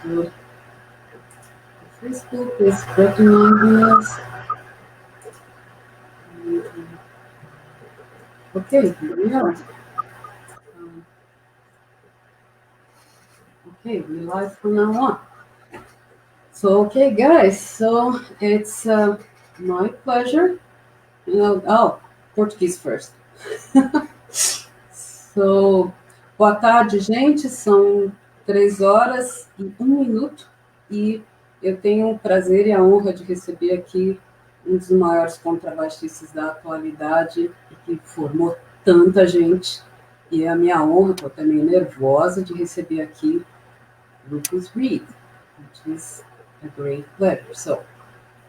So Facebook is recognizing us. Okay, here we are. Um, okay, we live from now on. So, okay, guys, so it's my pleasure. Oh, Português first. So, boa tarde, gente. São 3 horas e 1 minuto e eu tenho o prazer e a honra de receber aqui um dos maiores contrabaixistas da atualidade e que formou tanta gente. E é a minha honra, estou até meio nervosa, de receber aqui Rufus Reid, which is a great pleasure. So,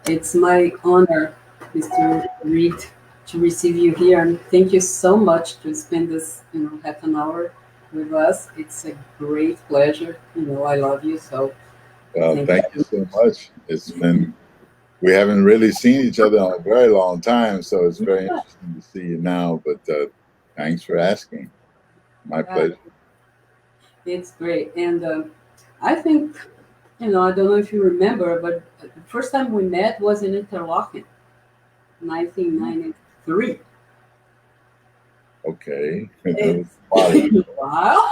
it's my honor, Mr. Reid, to receive you here, and thank you so much to spend this, half an hour with us. It's a great pleasure. I love you, so Well, thank thank you so much. We haven't really seen each other in a very long time, so it's very interesting to see you now. But thanks for asking. My pleasure. It's great, and I think, I don't know if you remember, but the first time we met was in Interlaken, 1993. Okay. Wow.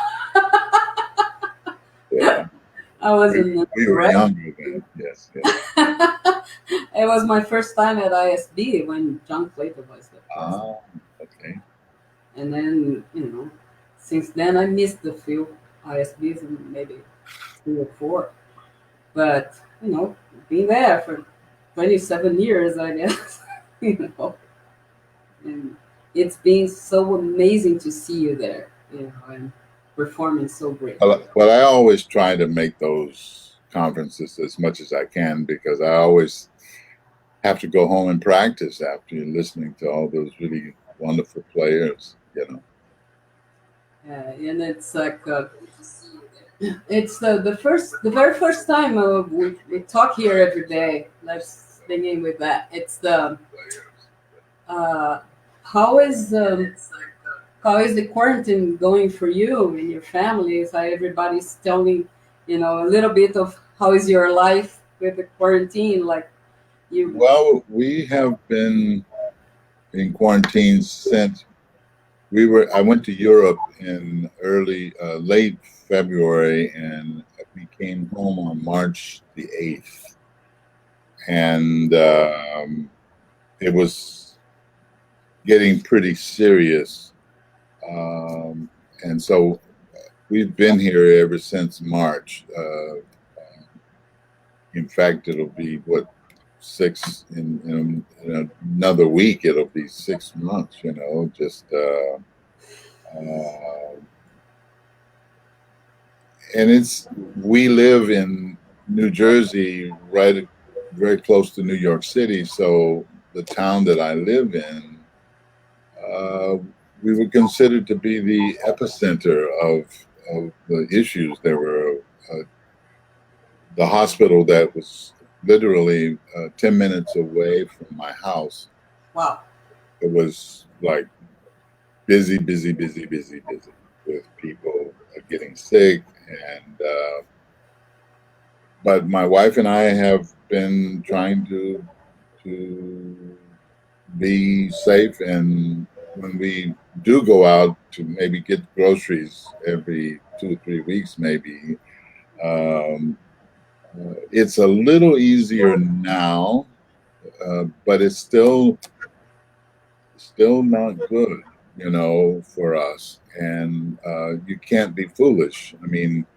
Yeah. I was we were younger then. Yes. It was my first time at ISB when John Clayton was the president. Okay. And then, since then I missed the few ISBs, maybe 3 or 4. But, being there for 27 years, I guess, and it's been so amazing to see you there, and performing so great. Well, I always try to make those conferences as much as I can because I always have to go home and practice after you're listening to all those really wonderful players, Yeah, and it's like it's the very first time we talk here every day. Let's begin with that. It's the how is the quarantine going for you and your family? So everybody's telling a little bit of how is your life with the quarantine, like you. Well, we have been in quarantine since I went to Europe in late February, and we came home on March the 8th. And it was getting pretty serious. And so we've been here ever since March. In fact, it'll be in another week, it'll be 6 months, and we live in New Jersey, right, very close to New York City. So the town that I live in, we were considered to be the epicenter of the issues. There were the hospital that was literally 10 minutes away from my house. Wow. It was like busy with people getting sick. And but my wife and I have been trying to be safe, and when we do go out to maybe get groceries every 2 or 3 weeks, maybe, it's a little easier now, but it's still not good, for us. And you can't be foolish. I mean,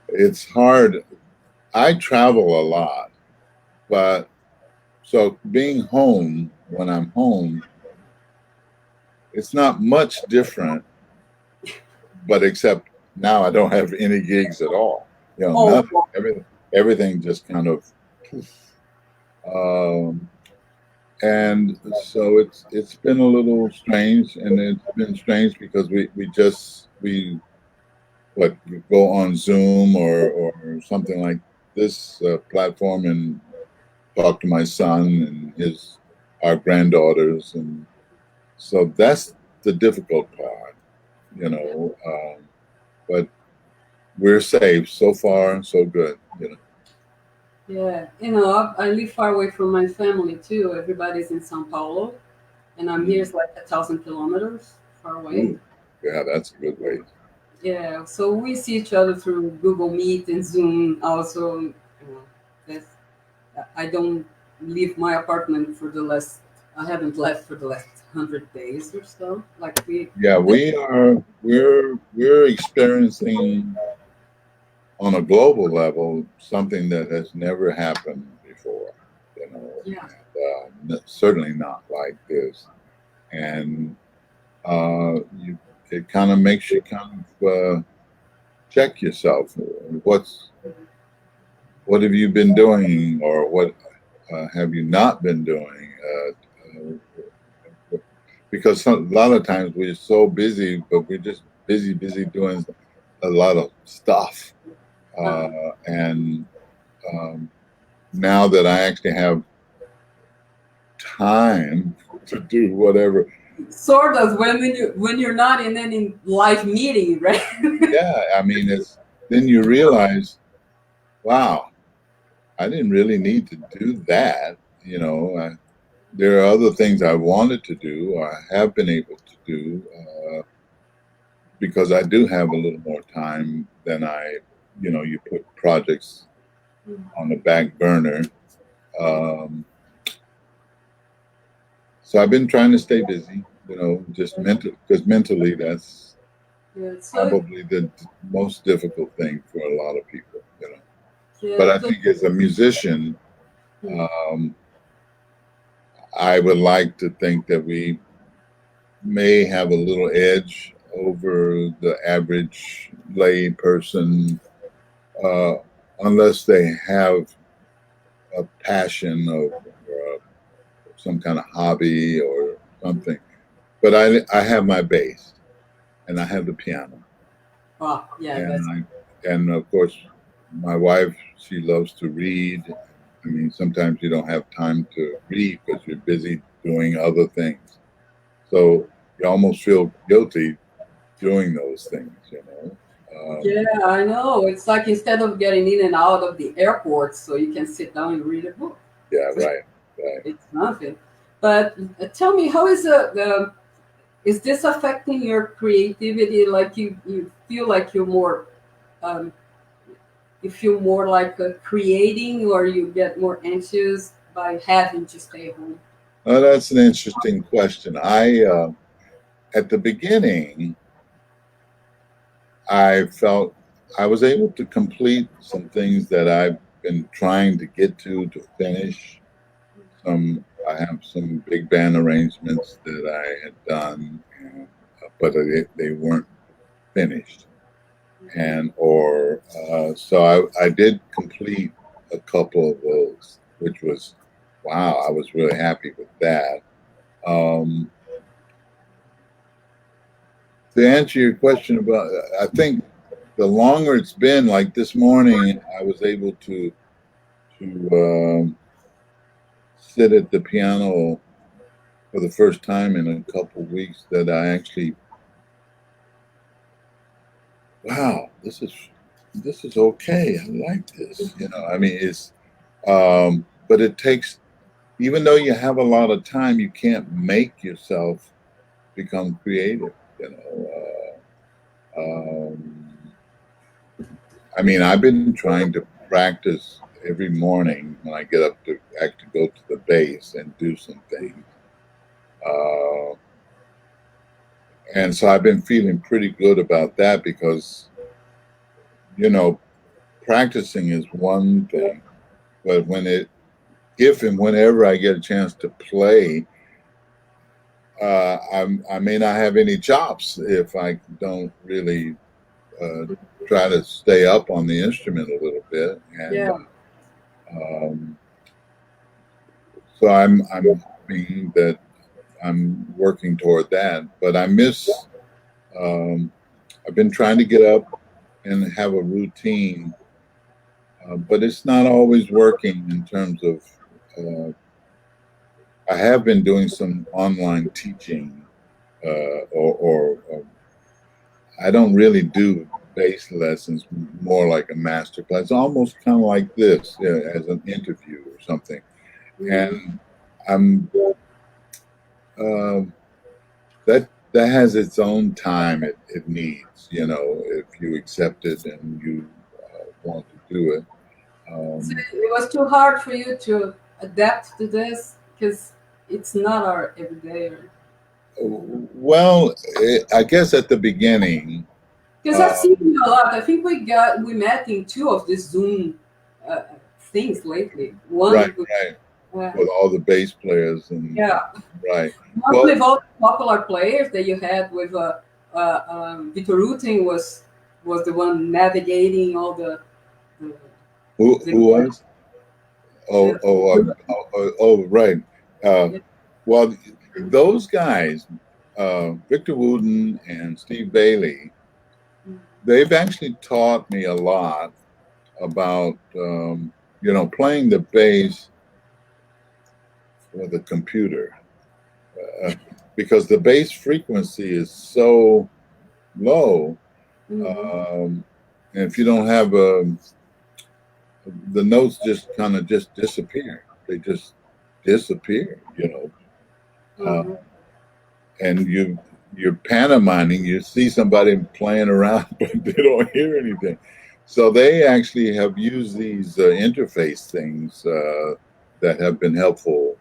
it's hard. I travel a lot, but so being home, when I'm home, it's not much different, but except now I don't have any gigs at all. Nothing. Everything just kind of, and so it's been a little strange, and it's been strange because we go on Zoom or something like this platform and talk to my son and our granddaughters, and so that's the difficult part, but we're safe so far, so good. Yeah, I live far away from my family too. Everybody's in São Paulo, and I'm here. It's like 1,000 kilometers far away. Ooh, yeah, that's a good way. Yeah, so we see each other through Google Meet and Zoom. Also, that's, I don't leave my apartment for the last. I haven't left for the last 100 days or so. Like Yeah, we're experiencing on a global level something that has never happened before. yeah. Certainly not like this, and it kind of makes you kind of check yourself. What have you been doing, or what have you not been doing? Because a lot of times we're so busy, but we're just busy doing a lot of stuff. Uh, And um, now that I actually have time to do whatever, sort of when you're not in any live meeting, right? yeah, I mean, then you realize, wow, I didn't really need to do that. There are other things I wanted to do, or I have been able to do, because I do have a little more time than you put projects on the back burner. Um, so I've been trying to stay busy, just because mentally that's Yeah, so probably the most difficult thing for a lot of people. But yeah, I think as a musician, um, I would like to think that we may have a little edge over the average lay person, uh, unless they have a passion or some kind of hobby or something. But I have my bass and I have the piano, oh, yeah, that's and of course my wife, she loves to read. I mean, sometimes you don't have time to read because you're busy doing other things. So you almost feel guilty doing those things. yeah, I know. It's like instead of getting in and out of the airport, so you can sit down and read a book. Yeah, right, right. It's nothing. But tell me, how is is this affecting your creativity? Like you feel like you're more um, you feel more like creating, or you get more anxious by having to stay home? That's an interesting question. I At the beginning, I felt I was able to complete some things that I've been trying to get to finish. I have some big band arrangements that I had done, but they weren't finished, and or so I did complete a couple of those, which was wow. I was really happy with that. Um, to answer your question about, I think the longer it's been, like this morning, I was able to sit at the piano for the first time in a couple of weeks. That I actually, wow, this is okay. I like this. I mean, but it takes, even though you have a lot of time, you can't make yourself become creative. I mean, I've been trying to practice every morning when I get up to actually go to the bass and do some things. Uh, and so I've been feeling pretty good about that because, you know, practicing is one thing, but if and whenever I get a chance to play, I may not have any chops if I don't really uh, try to stay up on the instrument a little bit. And Yeah, um, so I'm hoping that I'm working toward that. But I miss. Um, I've been trying to get up and have a routine, but it's not always working in terms of. Uh, I have been doing some online teaching, or I don't really do bass lessons more like a master class, almost kind of like this, yeah, as an interview or something. And I'm that has its own time it needs, you know, if you accept it and you want to do it. So Um, it was too hard for you to adapt to this because it's not our everyday. well, I guess at the beginning, Because I've uh, seen you a lot. I think we met in two of these Zoom uh, things lately. right, One with right, uh, with all the bass players and yeah, right. one Well, with all the popular players that you had with Vitor Rutten was the one navigating all the, who the, was? Right. Uh, well, those guys, Victor Wooten and Steve Bailey, they've actually taught me a lot about you know, playing the bass with a computer, uh, because the bass frequency is so low, Mhm. um, and if you don't have the notes just kind of just disappear. They just disappear, you know. Uh, Mhm. and you're pantomiming. You see somebody playing around, but they don't hear anything. So they actually have used these interface things that have been helpful.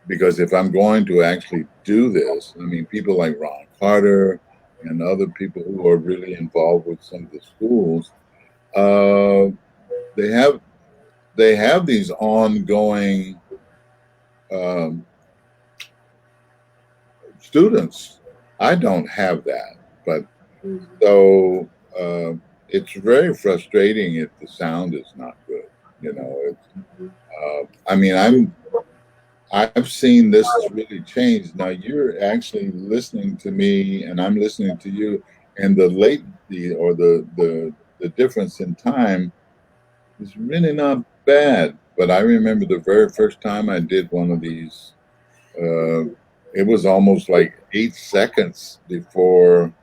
Because if I'm going to actually do this, I mean, people like Ron Carter and other people who are really involved with some of the schools, uh, they have they have these ongoing um, students. I don't have that, but Mhm. so it's very frustrating if the sound is not good. You know, it's. I mean, I've seen this really change. Now you're actually listening to me, and I'm listening to you, and the latency or the difference in time is really not bad. But I remember the very first time I did one of these. Uh, it was almost like 8 seconds before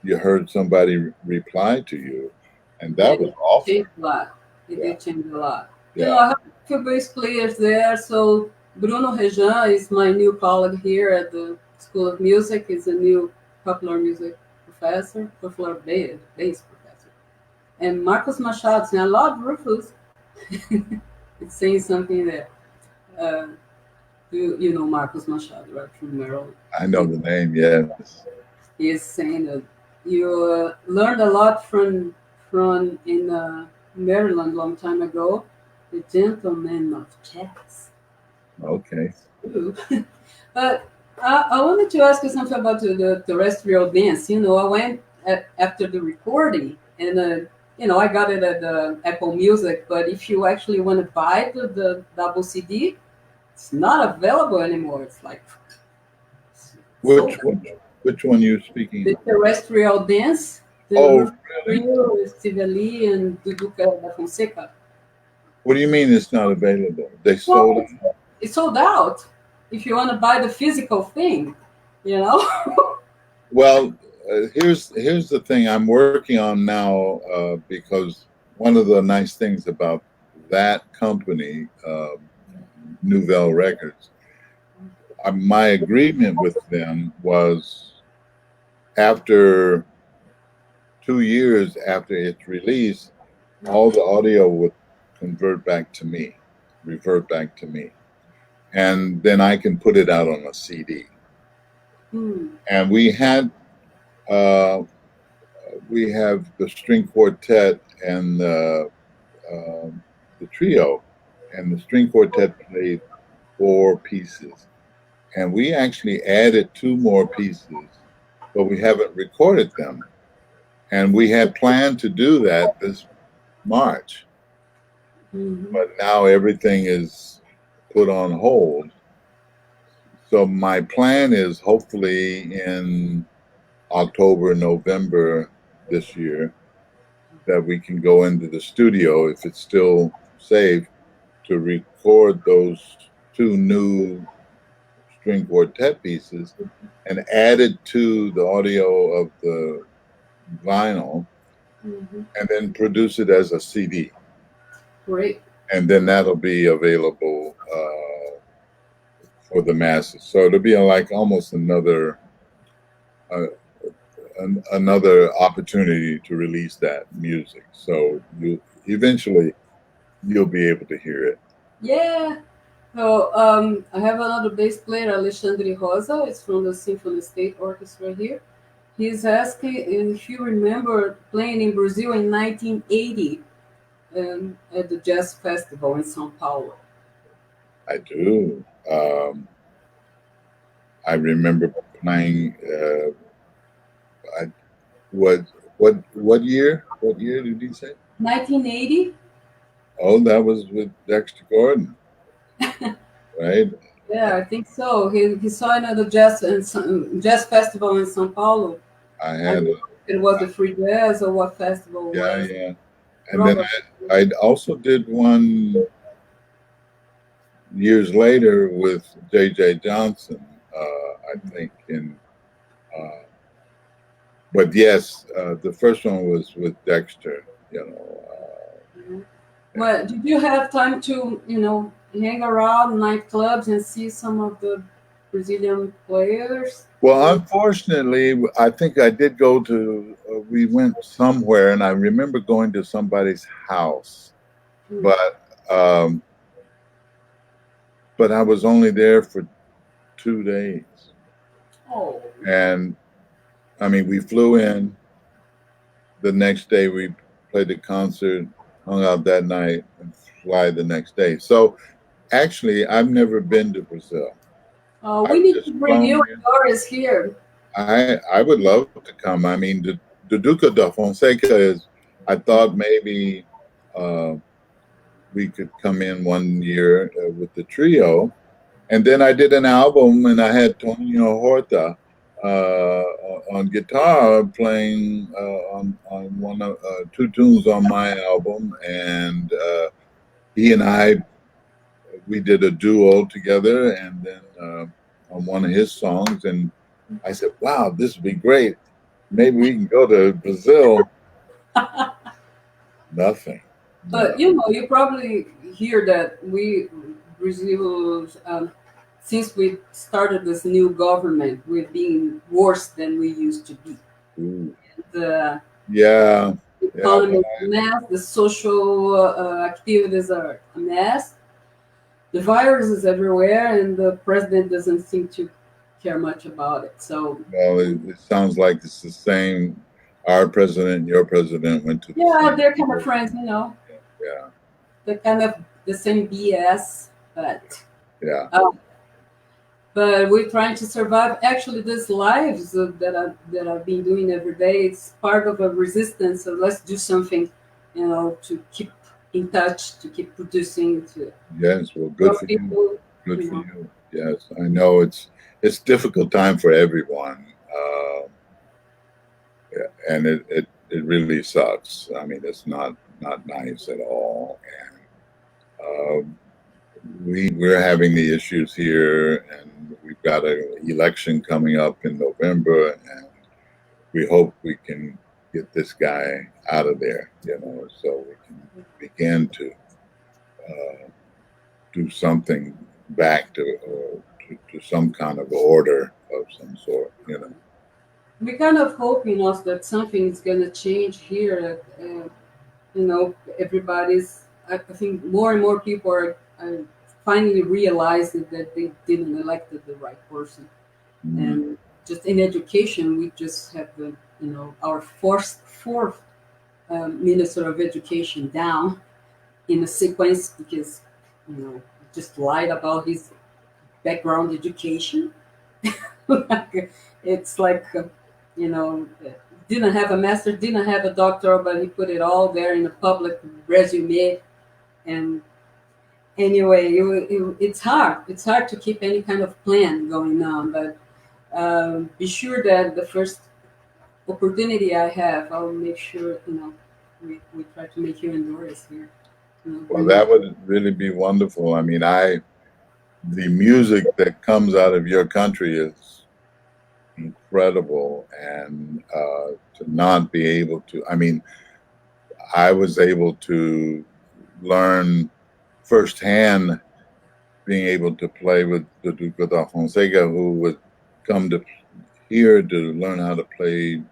you heard somebody reply to you, and Yeah, that was it awful. changed a lot. It Yeah, did change a lot. You know, yeah. I have a few bass players there. So Bruno Rejan is my new colleague here at the School of Music. He's a new popular music professor, popular bass professor. And Marcos Machado, and I love Rufus. It's saying something there. Uh, you know Marcos Machado, right, from Maryland. I know the name. Yes. He is saying that you learned a lot from in Maryland long time ago, the gentleman of jazz. Okay. Ooh. But I wanted to ask you something about the terrestrial dance. You know, I went after the recording, and you know, I got it at the Apple Music. But if you actually want to buy the double CD, it's not available anymore. It's like so. Which which which one you speaking The of? terrestrial dance, the Oh, Roof really? Trio with Steve Ali and Dudu da Fonseca. What do you mean it's not available? They sold Well, it? it's sold out. If you want to buy the physical thing, you know. Well, here's the thing I'm working on now because one of the nice things about that company, Nouvelle Records, my agreement with them was after 2 years after its release, all the audio would convert back to me, revert back to me, and then I can put it out on a CD. Hmm. And uh, we have the string quartet and the trio, and the string quartet played 4 pieces, and we actually added 2 more pieces, but we haven't recorded them, and we had planned to do that this March, Mhm. but now everything is put on hold. So my plan is hopefully in October, November this year that we can go into the studio if it's still safe to record those 2 new string quartet pieces and add it to the audio of vinyl, Mm-hmm. and then produce it as a CD. Great. And then that'll be available for the masses. So it'll be like almost uh, another opportunity to release that music. So you eventually you'll be able to hear it. Yeah. So I have another bass player, Alexandre Rosa. It's from the Symphony State Orchestra here. He's asking if you remember playing in Brazil in 1980 at the Jazz Festival in São Paulo. I do. I remember playing. I, what year? What year did he say? 1980? Oh, that was with Dexter Gordon, right? Yeah, I think so. He saw it at the Jazz Festival in São Paulo. I I don't had, know if it was the free jazz or what festival it yeah, was. yeah. And then Probably. I also did one years later with J.J. Johnson, I think. Uh, but yes, the first one was with Dexter. You know, Mhm. Well, did you have time to, hang around nightclubs and see some of the Brazilian players? well, unfortunately, I think I did go to. We went somewhere, and I remember going to somebody's house, Mm. but um, I was only there for 2 days, Oh, and I mean, we flew in. The next day, we played the concert, hung out that night, and fly the next day. So actually, I've never been to Brazil. we I've need to just bring flown you in. and Doris here. I would love to come. I mean, the Duca da Fonseca is. I thought maybe uh, we could come in one year with the trio, and then I did an album, and I had Tonio Horta on guitar playing on one of two tunes on my album, and he and I we did a duo together, and then on one of his songs, and I said, "Wow, this would be great. Maybe we can go to Brazil." Nothing. But No. you probably hear that we Brazil, since we started this new government, we're being worse than we used to be. Ooh. The Yeah. Yeah. economy is a mess. The social activities are a mess. The virus is everywhere, and the president doesn't seem to care much about it. So Well, it sounds like it's the same. Our president and your president went to the yeah, same they're kind of school. friends, Yeah. They're kind of the same BS, but. Yeah. Uh, but we're trying to survive. Actually, these lives that I've been doing every day, it's part of a resistance. So let's do something, to keep in touch, to keep producing, to Yes. Well, good help for you. people. Good You for know, you. Yes. I know it's difficult time for everyone. Yeah, and it really sucks. I mean, it's not nice at all. And we're having the issues here, and we've got an election coming up in November, and we hope we can get this guy out of there, so we can begin to do something back to some kind of order of some sort. we kind of hoping also that something is going to change here. Everybody's. I think more and more people are finally realizing that they didn't elect the right person. Mm-hmm. And just in education, we just have our fourth Minister of Education down in a sequence because just lied about his background education. It's like you know didn't have a master, didn't have a doctor, but he put it all there in a public resume. And anyway, it's hard. It's hard to keep any kind of plan going on, but be sure that the first opportunity I have, I'll make sure we try to make you and Doris here. Well, that would really be wonderful. I mean, the music that comes out of your country is incredible, and to not be able to. I mean, I was able to learn firsthand, being able to play with the Duke of da Fonseca, who would come to here to learn how to play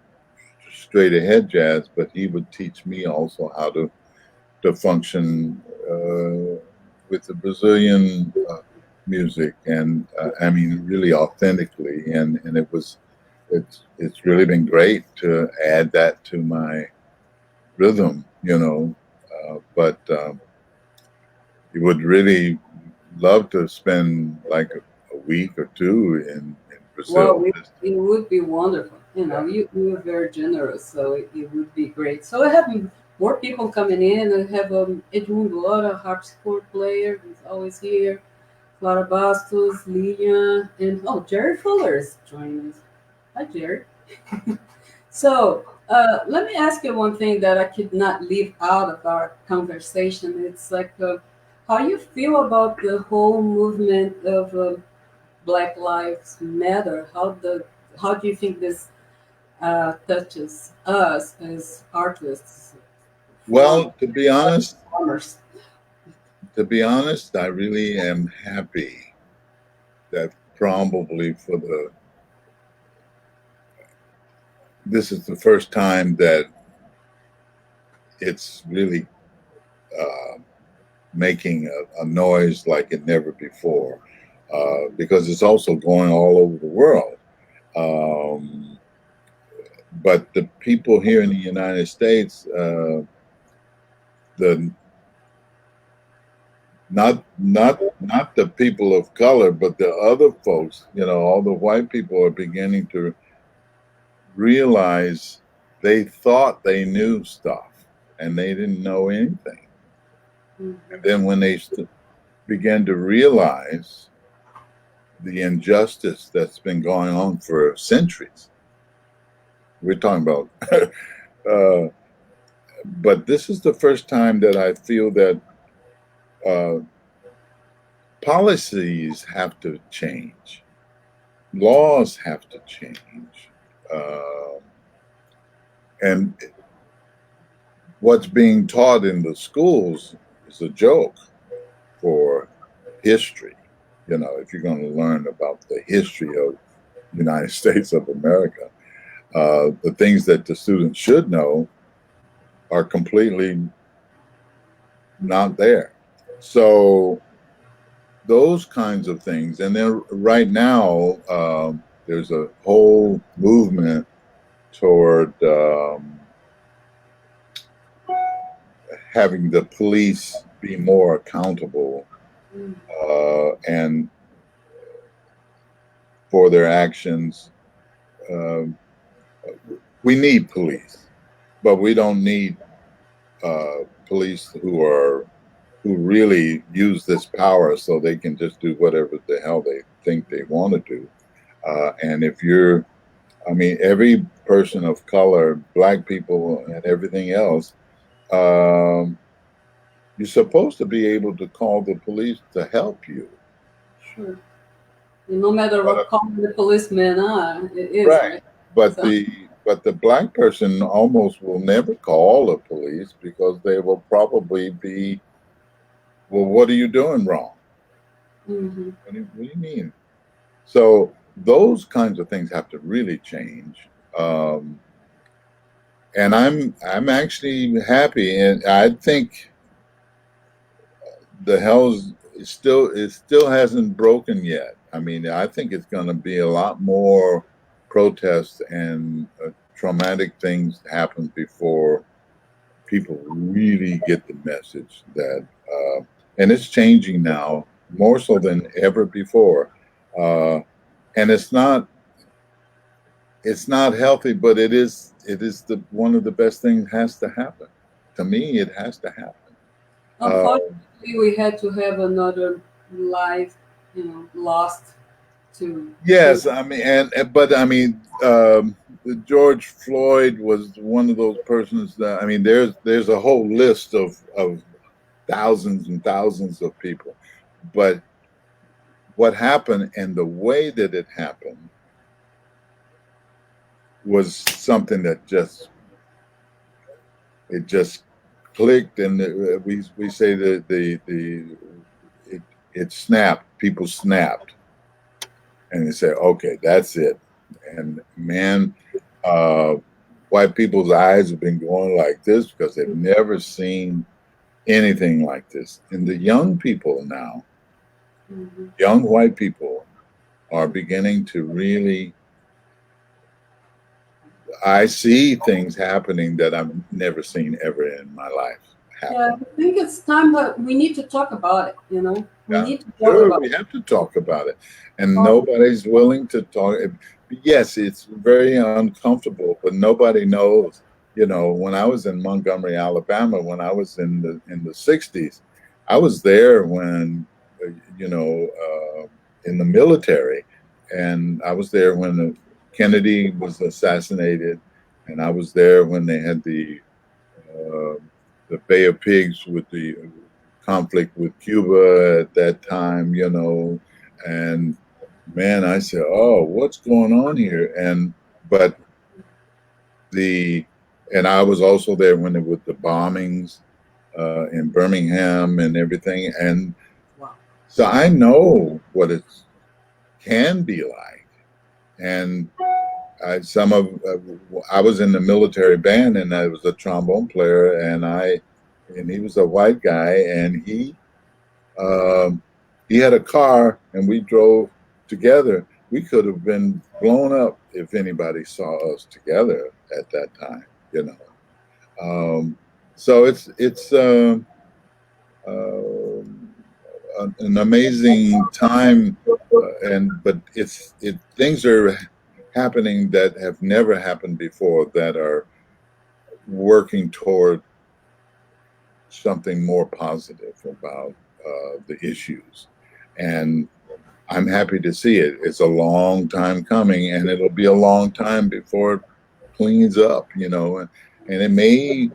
straight ahead jazz, but he would teach me also how to function with the Brazilian music, and I mean really authentically, and it's really been great to add that to my rhythm, you know. But you would really love to spend like a week or two in Brazil. Well, it would be wonderful. You know, you are very generous, so it would be great. So I have more people coming in. I have Edmundo Ora, harpsichord player, who's always here. Clara Bastos, Lilian, and oh, Jerry Fuller is joining us. Hi, Jerry. So let me ask you one thing that I could not leave out of our conversation. It's like how you feel about the whole movement of Black Lives Matter. How do you think this touches us as artists from Well, performers? to be honest, I really am happy that probably this is the first time that it's really uh, making a noise like it never before, because it's also going all over the world. Um, but the people here in the United States, the not the people of color, but the other folks, you know, all the white people are beginning to realize they thought they knew stuff and they didn't know anything. And then when they began to realize the injustice that's been going on for centuries, we're talking about, uh, but this is the first time that I feel that uh, policies have to change, laws have to change. Uh, and what's being taught in the schools is a joke for history. You know, if you're going to learn about the history of the United States of America, the things that the students should know are completely not there. So those kinds of things. And then right now, there's a whole movement toward having the police be more accountable and for their actions. Um, we need police, but we don't need police who really use this power so they can just do whatever the hell they think they want to do. And if you're, I mean, every person of color, black people, and everything else, um, you're supposed to be able to call the police to help you. Sure. No matter But, what color the policemen are, it is right. right. But So, the black person almost will never call the police because they will probably be, well, what are you doing wrong? mm-hmm. What do you mean? So those kinds of things have to really change. And I'm actually happy, and I think the hell's it still hasn't broken yet. I mean, I think it's going to be a lot more protests and traumatic things happen before people really get the message that, and it's changing now more so than ever before. Uh, and it's not healthy, but it is the one of the best things has to happen. To me, it has to happen. Uh, Unfortunately, we had to have another life, lost to this. yes, I mean, but I mean, George Floyd was one of those persons that I mean, there's a whole list of thousands and thousands of people, but what happened and the way that it happened was something that just clicked, and we say that it, it snapped. People snapped, and they said, "Okay, that's it." And man, uh, white people's eyes have been going like this because they've never seen anything like this. And the young people now, young white people, are beginning to really. I see things happening that I've never seen ever in my life Yeah, happen. I think it's time that we need to talk about it. We Yeah, need to talk sure, about we have to talk about it, and it. nobody's willing to talk. Yes, it's very uncomfortable, but nobody knows. You know, when I was in Montgomery, Alabama, when I was in the '60s, I was there when, you know, in the military, and I was there when Kennedy was assassinated, and I was there when they had uh, the Bay of Pigs with the conflict with Cuba at that time, you know, and man, I said, "Oh, what's going on here?" But the and I was also there when it was the bombings in Birmingham and everything, and Wow. so I know what it can be like. And I was in the military band, and I was a trombone player, and he was a white guy, and um, he had a car, and we drove together. We could have been blown up if anybody saw us together at that time, you know. Um, so uh, an amazing time, and but it things are happening that have never happened before that are working toward something more positive about the issues, and I'm happy to see it. It's a long time coming, and it'll be a long time before it cleans up, you know. And it may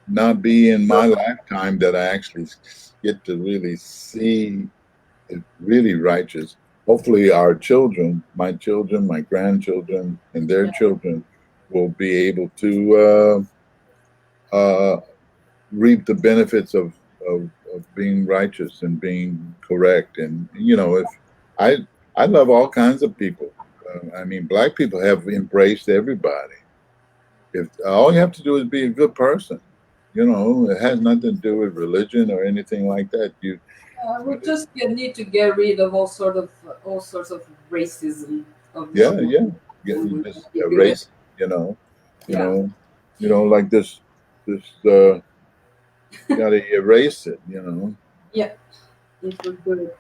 not be in my lifetime that I actually get to really see it really righteous. Hopefully, our children, my grandchildren, and their Yeah. children will be able to reap the benefits of being righteous and being correct. And you know, if I I love all kinds of people. I mean, black people have embraced everybody. If all you have to do is be a good person, you know, it has nothing to do with religion or anything like that. We just need to get rid of all sorts of racism of this Yeah, world. yeah, And you we just would be good. erase, you know, you Yeah. know, like this. You got to erase it, you know. Yeah. It would be good.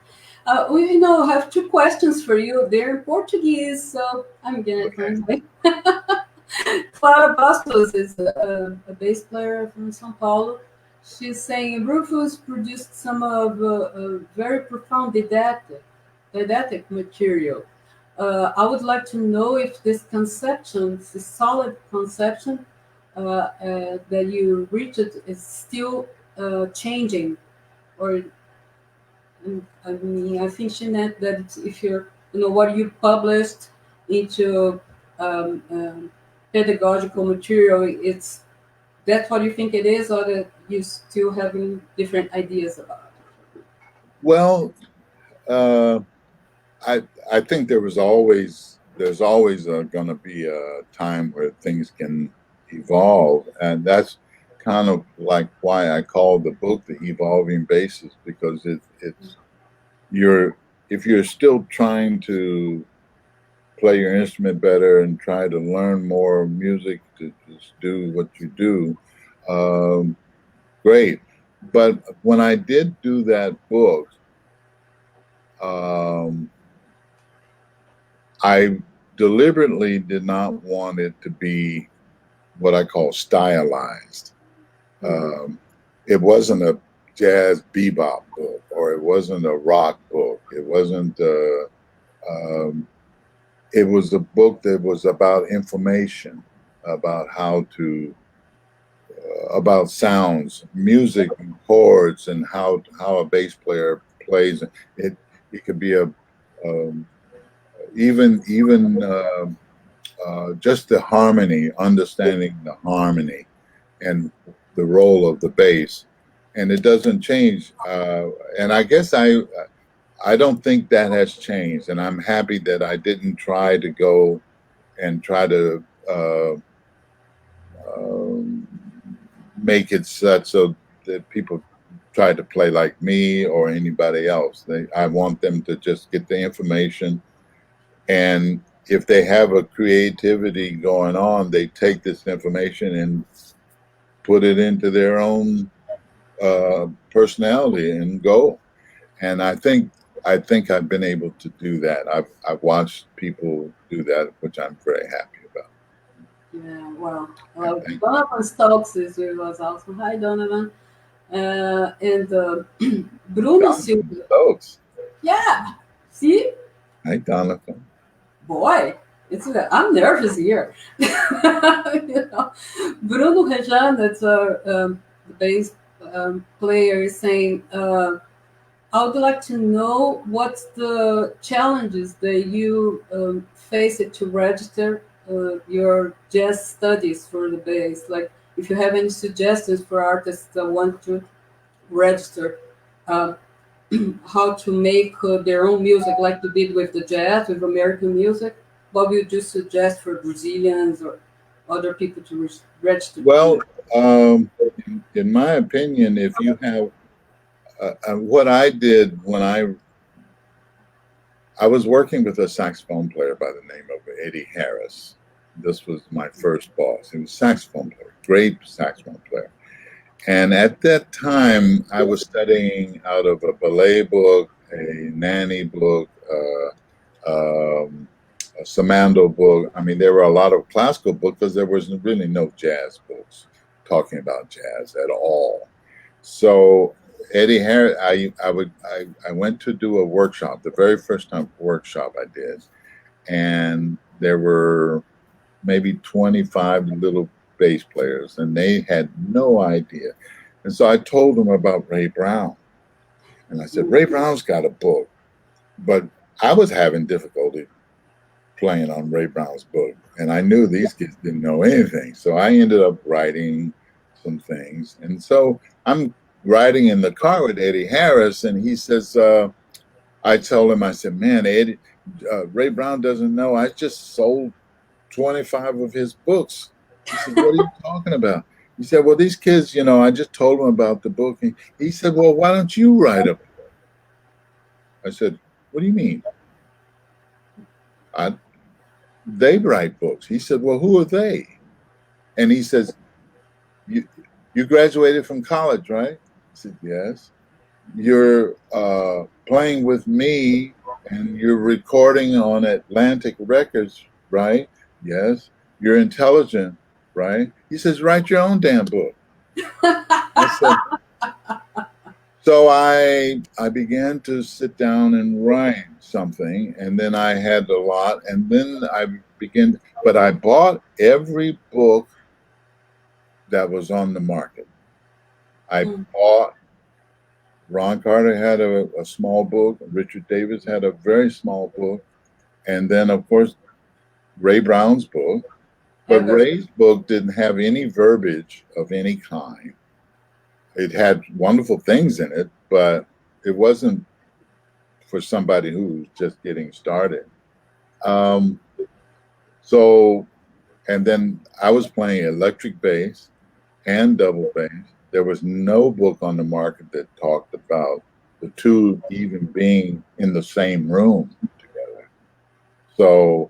We have two questions for you. They're in Portuguese, so I'm gonna Okay. translate. Clara Bastos is a bass player from São Paulo. She's saying Rufus produced some of very profound didactic material. I would like to know if this conception, this solid conception that you reached, is still changing, or I mean, I think she meant that if what you published into pedagogical material, it's that's what you think it is, or that you still having different ideas about Well, uh, I think there's always going to be a time where things can evolve, and that's kind of like why I call the book the evolving basis, because it's you're if you're still trying to play your instrument better and try to learn more music to just do what you do, um, great. But when I did do that book, um, I deliberately did not want it to be what I call stylized. it. Mm-hmm. It wasn't a jazz bebop book, or it wasn't a rock book. It wasn't. Um, it was a book that was about information, about how to, about sounds, music, and chords, and how a bass player plays. It could be a um, even just the harmony, understanding the harmony and the role of the bass, and it doesn't change. And I guess I don't think that has changed, and I'm happy that I didn't try to go and try to um, make it such so that people try to play like me or anybody else. I want them to just get the information, and if they have a creativity going on, they take this information and put it into their own personality and go. And I think I've been able to do that. I've watched people do that, which I'm very happy about. Yeah, well, Thank Donovan Stokes is with us also. Hi, Donovan. And Bruno Jonathan Silva. Stokes. Yeah, see? Hi, Jonathan. Boy, I'm nervous here. You know, Bruno Rejan, that's the bass player, is saying, I would like to know what's the challenges that you face it to register your jazz studies for the bass. Like, if you have any suggestions for artists that want to register, uh, how to make their own music, like you did with the jazz, with American music. What would you suggest for Brazilians or other people to register to? Well, in my opinion, if you have what I did when I was working with a saxophone player by the name of Eddie Harris. This was my first boss. He was a saxophone player, great saxophone player. And at that time, I was studying out of a ballet book, a Nanny book, a Samando book. I mean, there were a lot of classical books because there was really no jazz books talking about jazz at all. So Eddie Harris, I went to do a workshop, the very first time workshop I did, and there were maybe 25 little bass players, and they had no idea. And so I told them about Ray Brown, and I said, Ray Brown's got a book, but I was having difficulty playing on Ray Brown's book, and I knew these kids didn't know anything. So I ended up writing some things, and so I'm riding in the car with Eddie Harris, and he says, I told him, I said, man, Eddie, Ray Brown doesn't know. I just sold 25 of his books. He said, what are you talking about? He said, well, these kids, I just told them about the book. And he said, well, why don't you write a book? I said, what do you mean? They write books. He said, well, who are they? And he says, you graduated from college, right? I said, yes. You're playing with me and you're recording on Atlantic Records, right? Yes. You're intelligent, right? He says, write your own damn book. I said, so I began to sit down and write something, and then I had a lot, and then but I bought every book that was on the market. I bought, Ron Carter had a small book, Richard Davis had a very small book, and then, of course, Ray Brown's book. But Ray's book didn't have any verbiage of any kind. It had wonderful things in it, but it wasn't for somebody who's just getting started. So, and then I was playing electric bass and double bass. There was no book on the market that talked about the two even being in the same room together. So,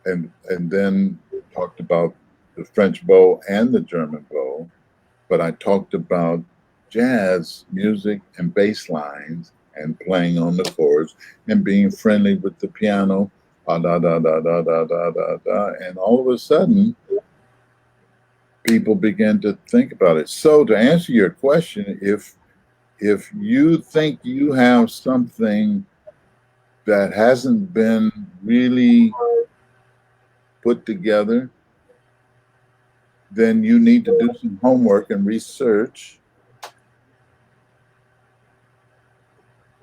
and then talked about the French bow and the German bow, but I talked about jazz music and bass lines and playing on the chords and being friendly with the piano, da da da da da da da da, and all of a sudden, people begin to think about it. So to answer your question, if you think you have something that hasn't been really put together, then you need to do some homework and research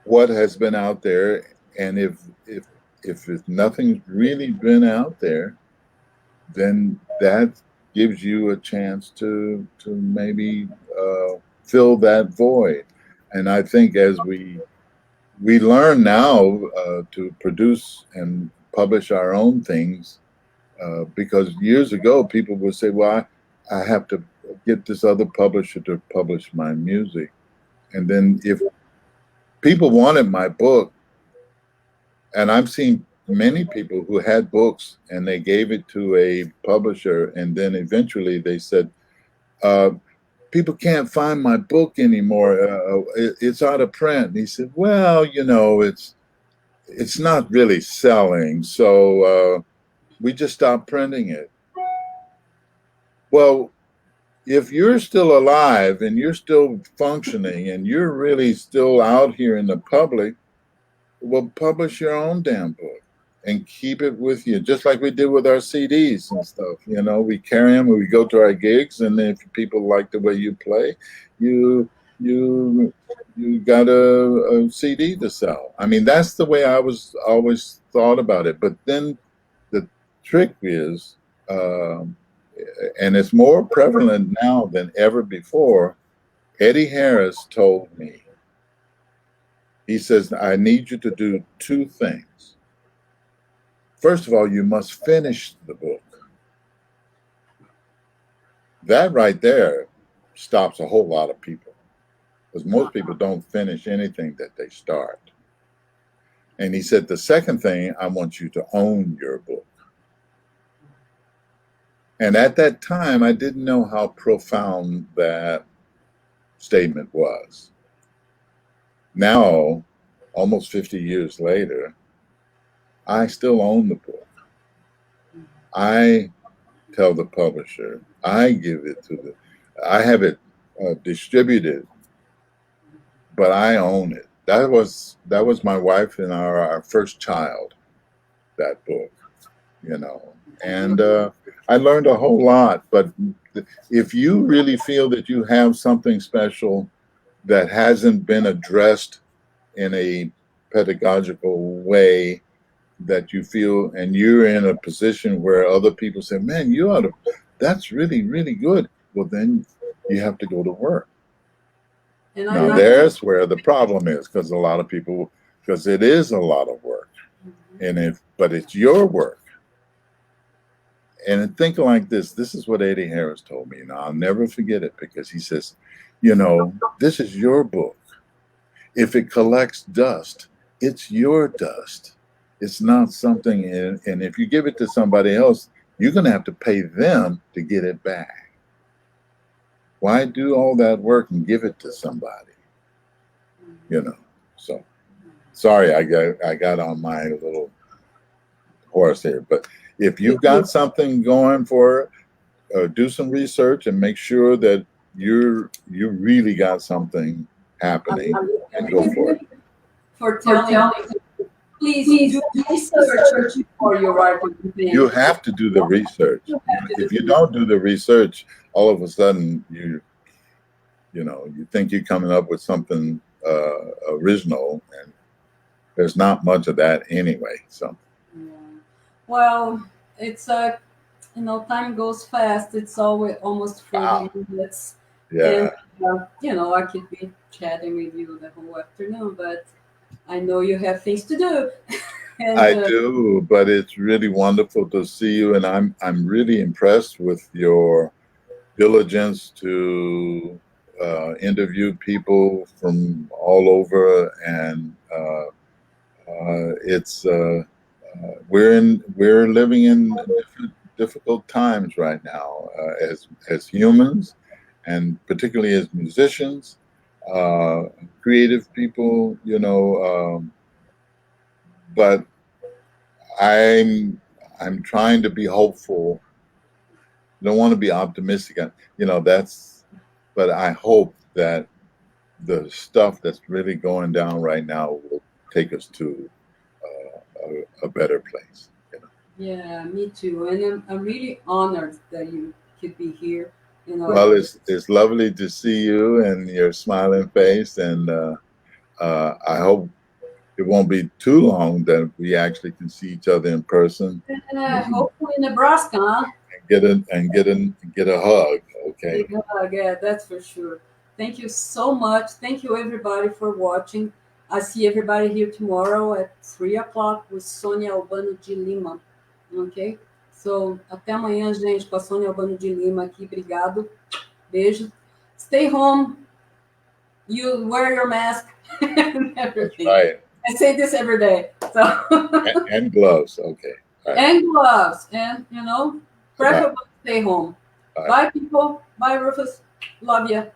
what has been out there, and if nothing's really been out there, then that gives you a chance to maybe fill that void. And I think as we learn now to produce and publish our own things, because years ago people would say, "Well, I have to get this other publisher to publish my music," and then if people wanted my book, and I've seen many people who had books and they gave it to a publisher, and then eventually they said, uh, people can't find my book anymore. It's out of print. And he said, well, it's not really selling, so we just stopped printing it. Well, if you're still alive and you're still functioning and you're really still out here in the public, well, publish your own damn book and keep it with you, just like we did with our CDs and stuff. We carry them when we go to our gigs, and then if people like the way you play, you you you got a CD to sell. I mean, that's the way I was always thought about it. But then the trick is, and it's more prevalent now than ever before. Eddie Harris told me, he says, I need you to do two things. First of all, you must finish the book. That right there stops a whole lot of people, because most people don't finish anything that they start. And he said, the second thing, I want you to own your book. And at that time, I didn't know how profound that statement was. Now, almost 50 years later, I still own the book. I tell the publisher, I give it to I have it distributed, but I own it. That was my wife and our first child, that book, and I learned a whole lot. But if you really feel that you have something special that hasn't been addressed in a pedagogical way, that you feel, and you're in a position where other people say, man, that's really, really good. Well, then you have to go to work. And now there's where the problem is, because it is a lot of work. Mm-hmm. But it's your work. And think like this is what Eddie Harris told me. Now, I'll never forget it, because he says, this is your book. If it collects dust, it's your dust. It's not something, and if you give it to somebody else, you're going to have to pay them to get it back. Why do all that work and give it to somebody? So sorry, I got on my little horse here, but if you've got something going for it, do some research and make sure that you really got something happening, and go for it. For telling Please do research before you write anything. You have to do the research. If you don't do the research, all of a sudden you think you're coming up with something original, and there's not much of that anyway. So, yeah. Well, it's time goes fast. It's always almost 40 minutes. Yeah. And, I could be chatting with you the whole afternoon, but I know you have things to do. And, I do, but it's really wonderful to see you, and I'm really impressed with your diligence to interview people from all over, and we're living in difficult times right now, as humans, and particularly as musicians. Creative people, but I'm trying to be hopeful. I don't want to be optimistic, but I hope that the stuff that's really going down right now will take us to a better place. Yeah, me too. And I'm really honored that you could be here. Well, it's lovely to see you and your smiling face, and I hope it won't be too long that we actually can see each other in person. Hopefully Nebraska, huh? Get a hug. Okay. Yeah, that's for sure. Thank you so much. Thank you everybody for watching. I see everybody here tomorrow at 3 o'clock with Sônia Albano de Lima. Ok? So, até amanhã, gente, com a Sônia Albano de Lima aqui. Obrigado. Beijo. Stay home. You wear your mask and everything. That's right. I say this every day. So and gloves. Okay. Right. And gloves. And, preferably stay home. Bye. Bye, people. Bye, Rufus. Love you.